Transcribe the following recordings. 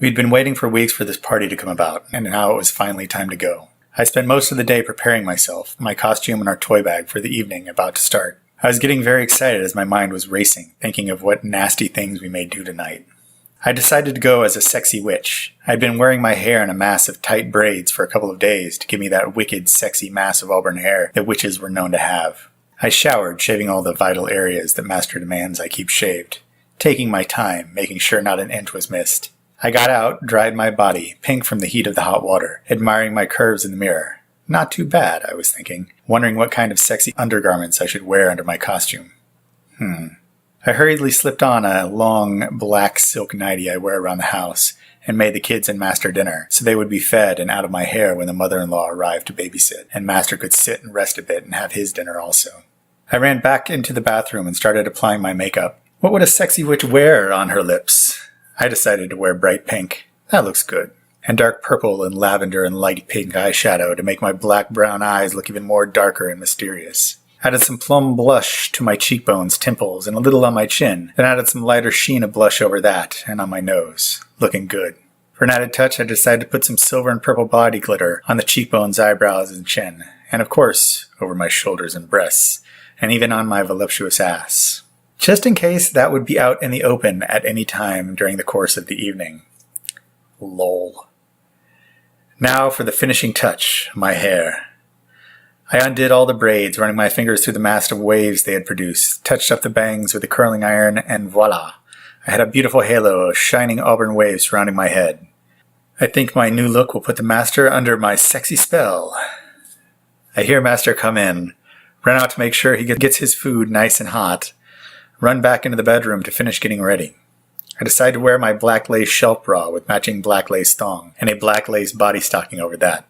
We'd been waiting for weeks for this party to come about, and now it was finally time to go. I spent most of the day preparing myself, my costume and our toy bag for the evening about to start. I was getting very excited as my mind was racing, thinking of what nasty things we may do tonight. I decided to go as a sexy witch. I'd been wearing my hair in a mass of tight braids for a couple of days to give me that wicked, sexy mass of auburn hair that witches were known to have. I showered, shaving all the vital areas that Master demands I keep shaved, taking my time, making sure not an inch was missed. I got out, dried my body, pink from the heat of the hot water, admiring my curves in the mirror. Not too bad, I was thinking, wondering what kind of sexy undergarments I should wear under my costume. I hurriedly slipped on a long black silk nightie I wear around the house and made the kids and Master dinner so they would be fed and out of my hair when the mother-in-law arrived to babysit, and Master could sit and rest a bit and have his dinner also. I ran back into the bathroom and started applying my makeup. What would a sexy witch wear on her lips? I decided to wear bright pink. That looks good. And dark purple and lavender and light pink eyeshadow to make my black-brown eyes look even more darker and mysterious. Added some plum blush to my cheekbones, temples, and a little on my chin. Then added some lighter sheen of blush over that, and on my nose. Looking good. For an added touch, I decided to put some silver and purple body glitter on the cheekbones, eyebrows, and chin. And of course, over my shoulders and breasts. And even on my voluptuous ass. Just in case that would be out in the open at any time during the course of the evening. Lol. Now for the finishing touch, my hair. I undid all the braids, running my fingers through the mass of waves they had produced, touched up the bangs with a curling iron, and voila! I had a beautiful halo of shining auburn waves surrounding my head. I think my new look will put the Master under my sexy spell. I hear Master come in, run out to make sure he gets his food nice and hot, run back into the bedroom to finish getting ready. I decide to wear my black lace shelf bra with matching black lace thong, and a black lace body stocking over that.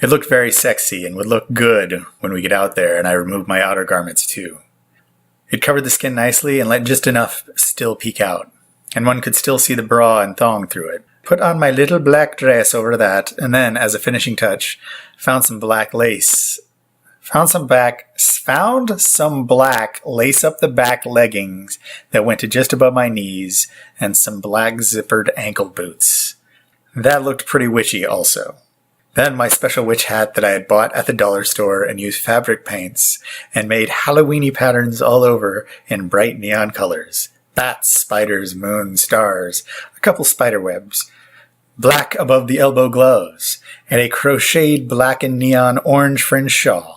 It looked very sexy and would look good when we get out there, and I removed my outer garments too. It covered the skin nicely and let just enough still peek out, and one could still see the bra and thong through it. Put on my little black dress over that, and then, as a finishing touch, found some black lace lace-up-the-back leggings that went to just above my knees, and some black zippered ankle boots. That looked pretty witchy also. Then my special witch hat that I had bought at the dollar store and used fabric paints and made Halloweeny patterns all over in bright neon colors. Bats, spiders, moons, stars, a couple spider webs, black above the elbow gloves, and a crocheted black and neon orange fringe shawl.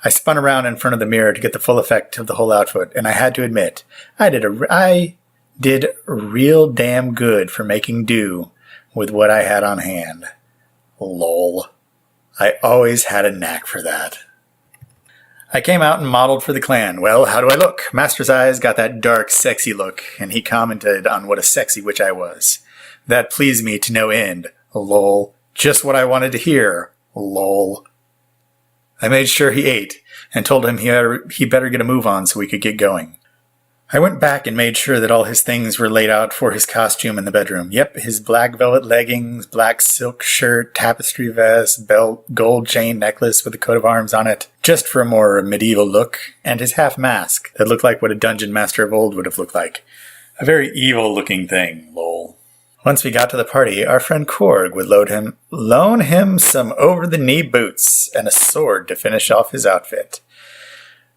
I spun around in front of the mirror to get the full effect of the whole outfit, and I had to admit, I did real damn good for making do with what I had on hand. Lol. I always had a knack for that. I came out and modeled for the clan. Well, how do I look? Master's eyes got that dark, sexy look, and he commented on what a sexy witch I was. That pleased me to no end. Lol. Just what I wanted to hear. Lol. I made sure he ate, and told him he better get a move on so we could get going. I went back and made sure that all his things were laid out for his costume in the bedroom. Yep, his black velvet leggings, black silk shirt, tapestry vest, belt, gold chain necklace with a coat of arms on it, just for a more medieval look, and his half mask that looked like what a dungeon master of old would have looked like. A very evil-looking thing, lol. Once we got to the party, our friend Korg would loan him some over-the-knee boots and a sword to finish off his outfit.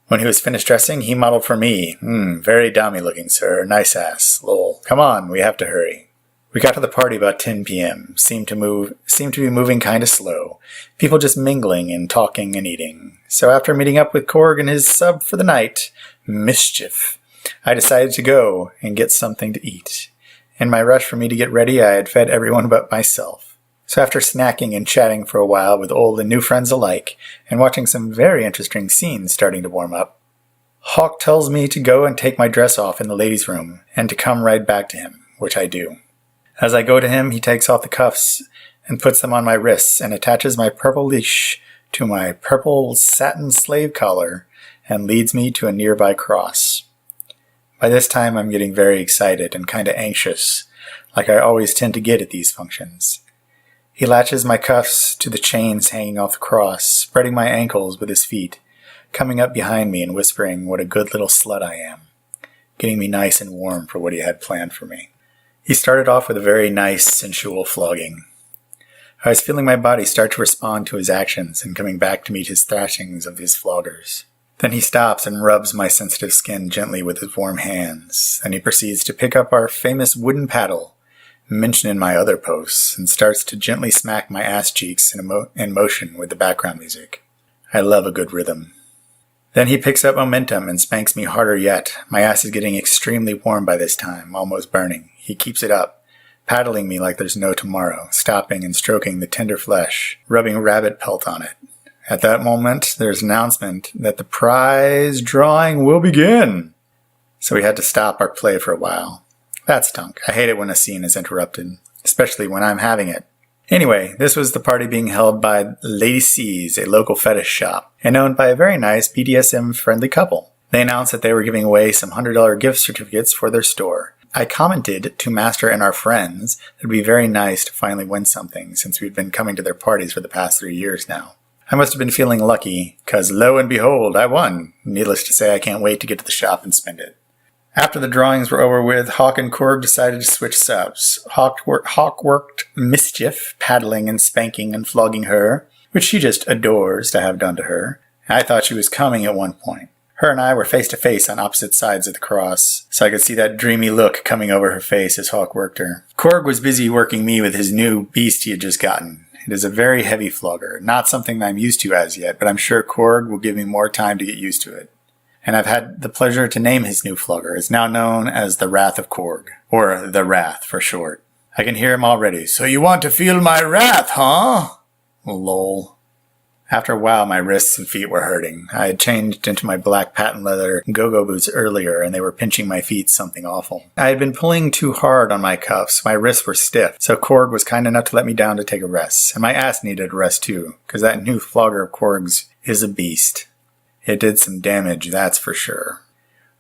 When he was finished dressing, he modeled for me. Very dommy looking, sir. Nice ass. Lol. Come on, we have to hurry. We got to the party about 10 p.m. Seemed to be moving kind of slow. People just mingling and talking and eating. So after meeting up with Korg and his sub for the night, Mischief, I decided to go and get something to eat. In my rush for me to get ready, I had fed everyone but myself. So after snacking and chatting for a while with old and new friends alike, and watching some very interesting scenes starting to warm up, Hawk tells me to go and take my dress off in the ladies' room, and to come right back to him, which I do. As I go to him, he takes off the cuffs and puts them on my wrists and attaches my purple leash to my purple satin slave collar and leads me to a nearby cross. By this time, I'm getting very excited and kind of anxious, like I always tend to get at these functions. He latches my cuffs to the chains hanging off the cross, spreading my ankles with his feet, coming up behind me and whispering what a good little slut I am, getting me nice and warm for what he had planned for me. He started off with a very nice, sensual flogging. I was feeling my body start to respond to his actions and coming back to meet his thrashings of his floggers. Then he stops and rubs my sensitive skin gently with his warm hands. Then he proceeds to pick up our famous wooden paddle, mentioned in my other posts, and starts to gently smack my ass cheeks in motion with the background music. I love a good rhythm. Then he picks up momentum and spanks me harder yet. My ass is getting extremely warm by this time, almost burning. He keeps it up, paddling me like there's no tomorrow, stopping and stroking the tender flesh, rubbing rabbit pelt on it. At that moment, there's an announcement that the prize drawing will begin. So we had to stop our play for a while. That stunk. I hate it when a scene is interrupted, especially when I'm having it. Anyway, this was the party being held by Lady C's, a local fetish shop, and owned by a very nice BDSM-friendly couple. They announced that they were giving away some $100 gift certificates for their store. I commented to Master and our friends that it would be very nice to finally win something since we'd been coming to their parties for the past 3 years now. I must have been feeling lucky, because lo and behold, I won. Needless to say, I can't wait to get to the shop and spend it. After the drawings were over with, Hawk and Korg decided to switch subs. Hawk worked Mischief, paddling and spanking and flogging her, which she just adores to have done to her. I thought she was coming at one point. Her and I were face to face on opposite sides of the cross, so I could see that dreamy look coming over her face as Hawk worked her. Korg was busy working me with his new beast he had just gotten. It is a very heavy flogger, not something that I'm used to as yet, but I'm sure Korg will give me more time to get used to it. And I've had the pleasure to name his new flogger. It's now known as the Wrath of Korg, or the Wrath for short. I can hear him already. So you want to feel my wrath, huh? Lol. After a while, my wrists and feet were hurting. I had changed into my black patent leather go-go boots earlier, and they were pinching my feet something awful. I had been pulling too hard on my cuffs. My wrists were stiff, so Korg was kind enough to let me down to take a rest. And my ass needed a rest too, because that new flogger of Korg's is a beast. It did some damage, that's for sure.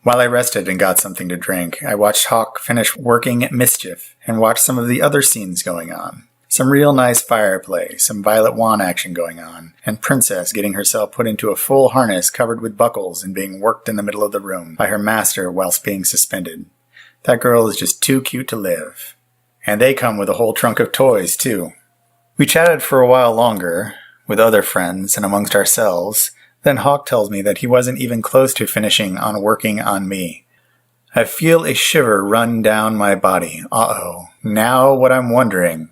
While I rested and got something to drink, I watched Hawk finish working Mischief and watched some of the other scenes going on. Some real nice fireplay, some Violet Wand action going on, and Princess getting herself put into a full harness covered with buckles and being worked in the middle of the room by her master whilst being suspended. That girl is just too cute to live. And they come with a whole trunk of toys, too. We chatted for a while longer, with other friends and amongst ourselves. Then Hawk tells me that he wasn't even close to finishing on working on me. I feel a shiver run down my body. Uh-oh. Now what I'm wondering.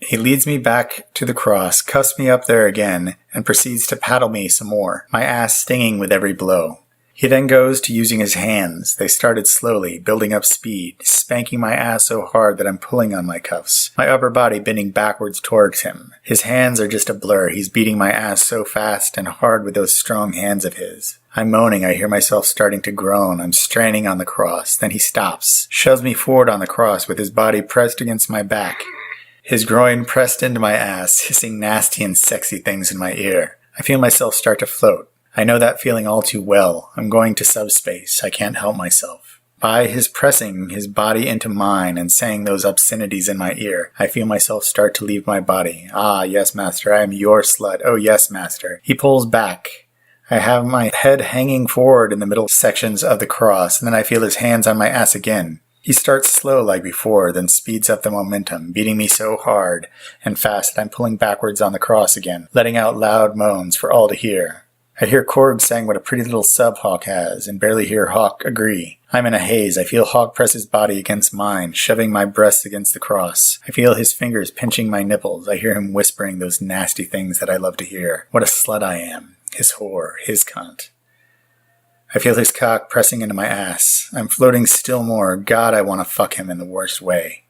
He leads me back to the cross, cuffs me up there again, and proceeds to paddle me some more, my ass stinging with every blow. He then goes to using his hands. They started slowly, building up speed, spanking my ass so hard that I'm pulling on my cuffs, my upper body bending backwards towards him. His hands are just a blur. He's beating my ass so fast and hard with those strong hands of his. I'm moaning. I hear myself starting to groan. I'm straining on the cross. Then he stops, shoves me forward on the cross with his body pressed against my back, his groin pressed into my ass, hissing nasty and sexy things in my ear. I feel myself start to float. I know that feeling all too well. I'm going to subspace. I can't help myself. By his pressing his body into mine and saying those obscenities in my ear, I feel myself start to leave my body. Ah, yes, master, I am your slut. Oh, yes, master. He pulls back. I have my head hanging forward in the middle sections of the cross, and then I feel his hands on my ass again. He starts slow like before, then speeds up the momentum, beating me so hard and fast that I'm pulling backwards on the cross again, letting out loud moans for all to hear. I hear Korg saying what a pretty little sub Hawk has, and barely hear Hawk agree. I'm in a haze. I feel Hawk press his body against mine, shoving my breasts against the cross. I feel his fingers pinching my nipples. I hear him whispering those nasty things that I love to hear. What a slut I am. His whore. His cunt. I feel his cock pressing into my ass. I'm floating still more. God, I want to fuck him in the worst way.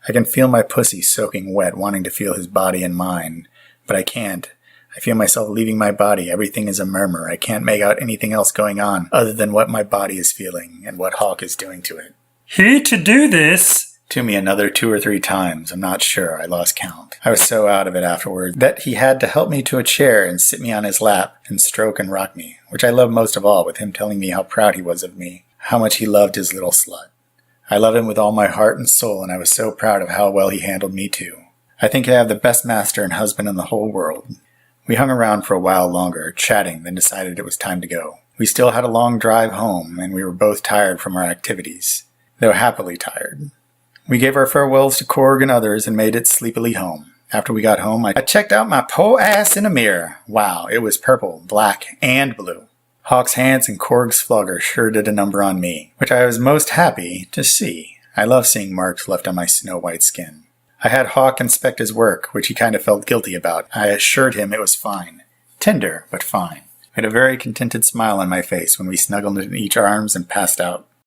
I can feel my pussy soaking wet, wanting to feel his body in mine, but I can't. I feel myself leaving my body. Everything is a murmur. I can't make out anything else going on other than what my body is feeling and what Hawk is doing to it. Here to do this. To me another 2 or 3 times. I'm not sure. I lost count. I was so out of it afterward that he had to help me to a chair and sit me on his lap and stroke and rock me, which I love most of all, with him telling me how proud he was of me, how much he loved his little slut. I love him with all my heart and soul, and I was so proud of how well he handled me too. I think I have the best master and husband in the whole world. We hung around for a while longer, chatting, then decided it was time to go. We still had a long drive home, and we were both tired from our activities, though happily tired. We gave our farewells to Korg and others and made it sleepily home. After we got home, I checked out my po' ass in a mirror. Wow, it was purple, black, and blue. Hawk's hands and Korg's flogger sure did a number on me, which I was most happy to see. I love seeing marks left on my snow-white skin. I had Hawk inspect his work, which he kind of felt guilty about. I assured him it was fine. Tender, but fine. I had a very contented smile on my face when we snuggled in each arms and passed out.